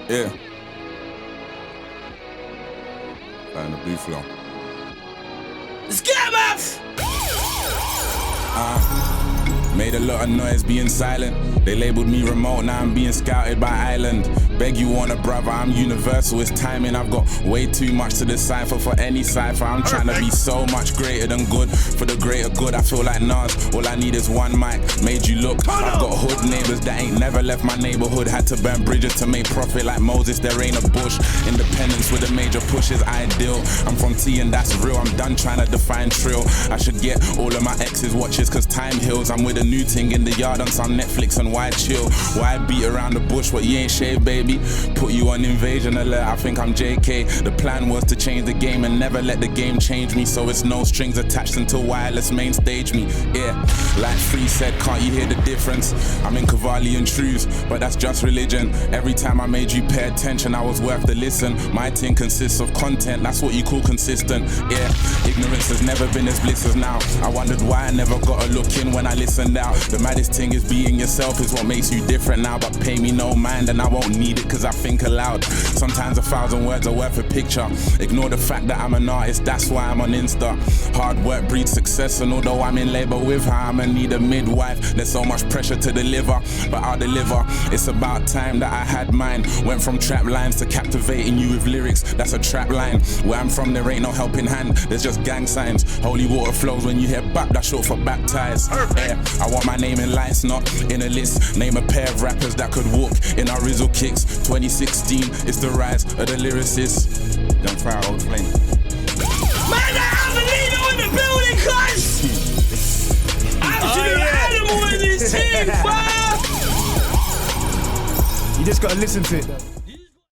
Yeah. Find the blue flow. Let's get him off! Made a lot of noise being silent. They labeled me remote, now I'm being scouted by Island. Beg you want a brother, I'm universal, it's timing. I've got way too much to decipher for any cipher. I'm trying to be so much greater than good. For the greater good, I feel like Nas. All I need is one mic, made you look. I've got hood neighbors that ain't never left my neighborhood. Had to burn bridges to make profit like Moses, there ain't a bush. Independence with a major push is ideal. I'm from T and that's real, I'm done trying to define trill. I should get all of my exes watches cause time heals. I'm with a new thing in the yard on some Netflix and why chill? Why beat around the bush what you ain't shaved, baby? Put you on invasion alert, I think I'm JK. The plan was to change the game and never let the game change me. So it's no strings attached until wireless main stage me. Yeah, like Free said, can't you hear the difference? I'm in Cavalli and truths, but that's just religion. Every time I made you pay attention, I was worth the listen. My thing consists of content, that's what you call consistent. Yeah, ignorance has never been as bliss as now. I wondered why I never got a look in when I listened out. The maddest thing is being yourself is what makes you different now. But pay me no mind and I won't need it cause I think aloud. Sometimes 1,000 words are worth a picture. Ignore the fact that I'm an artist, that's why I'm on Insta. Hard work breeds success, and although I'm in labor with her, I'ma need a midwife. There's so much pressure to deliver, but I'll deliver. It's about time that I had mine. Went from trap lines to captivating you with lyrics, that's a trap line. Where I'm from there ain't no helping hand, there's just gang signs. Holy water flows when you hear bap, that's short for baptized. Yeah, I want my name in lights, not in a list. Name a pair of rappers that could walk in our Rizzle kicks. 2016, it's the rise of the lyricists. Young Fire, Old Flame. Man, I have a leader in the building, cuz! Absolute animal in this team, fire! You just gotta listen to it though.